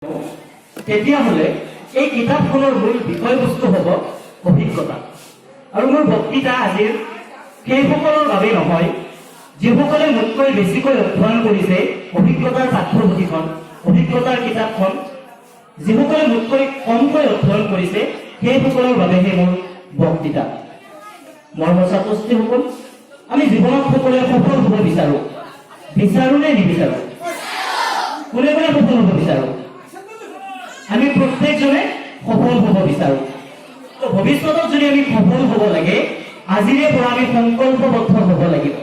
তেতিয়াহ'লে এই কিতাপখনৰ মূল বিষয়বস্তু হ'ব অভিজ্ঞতা। আৰু মোৰ বক্তৃতা আজিৰ সেইসকলৰ বাবে নহয় যিসকলে মোতকৈ বেছিকৈ অধ্যয়ন কৰিছে অভিজ্ঞতাৰ পাঠ্যপুথিখন, অভিজ্ঞতাৰ কিতাপখন। যিসকলে মোতকৈ কমকৈ অধ্যয়ন কৰিছে সেইসকলৰ বাবেহে মোৰ বক্তৃতা। মৰমৰ ছাত্ৰ-ছাত্ৰীসকল, আমি জীৱনত সকলোৱে সফল হ'ব বিচাৰোঁ। বিচাৰোঁ নে নিবিচাৰোঁ? কোনে কোনে সফল হ'ব বিচাৰোঁ? আমি প্ৰত্যেকজনে সফল হ'ব বিচাৰোঁ। তো ভৱিষ্যতত যদি আমি সফল হ'ব লাগে, আজিৰে পৰা আমি সংকল্পবদ্ধ হ'ব লাগিব।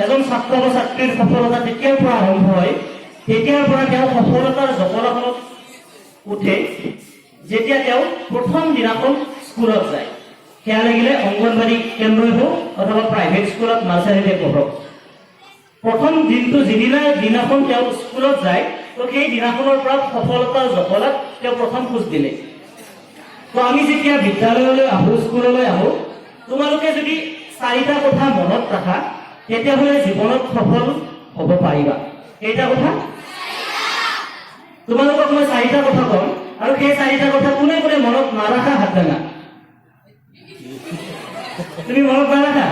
এজন ছাত্ৰ বা ছাত্ৰীৰ সফলতা তেতিয়াৰ পৰা আৰম্ভ হয়, তেতিয়াৰ পৰা তেওঁ সফলতাৰ জখলাখনত উঠে যেতিয়া তেওঁ প্ৰথম দিনাখন স্কুলত যায়। সেয়া লাগিলে অংগনবাড়ী কেন্দ্ৰই হওক অথবা প্ৰাইভেট স্কুলত নাৰ্চাৰীতে পঢ়ক। প্ৰথম দিনাখন তেওঁ স্কুলত যায়, তো সেই দিনাখনৰ পৰা সফলতাৰ জখলাত তেওঁ প্ৰথম খোজ দিলে। তো আমি যেতিয়া বিদ্যালয়লৈ আহোঁ, স্কুললৈ আহোঁ, তোমালোকে যদি 4টা কথা মনত ৰাখা তেতিয়াহ'লে জীৱনত সফল হ'ব পাৰিবা। কেইটা কথা? তোমালোকক মই 4টা কথা কম, আৰু সেই 4টা কথা কোনে কোনে মনত নাৰাখা হাত দাঙা। তুমি মনত নাৰাখা?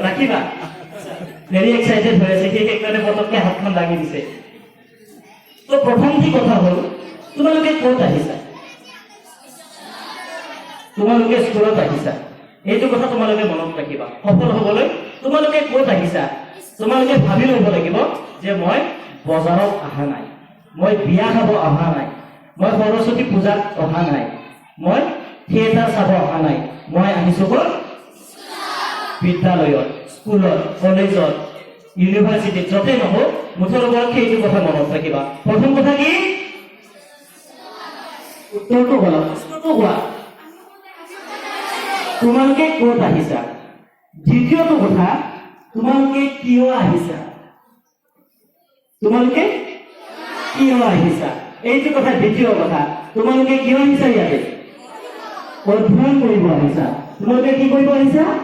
ৰাখিবা। ভেৰি এক্সাইটেড হৈ আছে, সেইকাৰণে পটককৈ হাতখন দাঙি দিছে। তো প্ৰথমটি কথা হ'ল, তোমালোকে ক'ত আহিছা? তোমালোকে স্কুলত আহিছা। এইটো কথা তোমালোকে মনত ৰাখিবা। সফল হ'বলৈ তোমালোকে ক'ত আহিছা? তোমালোকে ভাবি ল'ব লাগিব যে মই বজাৰত অহা নাই, মই বিয়া খাব অহা নাই, মই সৰস্বতী পূজাত অহা নাই, মই থিয়েটাৰ চাব অহা নাই, মই আহিছোঁ ক'ত? বিদ্যালয়ত, স্কুলত, কলেজত, ইউনিভাৰ্চিটিত, য'তে নহওক মুঠৰ ওপৰত সেইটো কথা মনত ৰাখিবা। প্ৰথম কথা কি? উত্তৰটো কোৱা, প্ৰশ্নটো কোৱা। তোমালোকে ক'ত আহিছা? দ্বিতীয়টো কথা, তোমালোকে কিয় আহিছা? তোমালোকে কিয় আহিছা? এইটো কথা দ্বিতীয় কথা। তোমালোকে কিয় আহিছা? ইয়াতে অধ্যয়ন কৰিব আহিছা। তোমালোকে কি কৰিব আহিছা?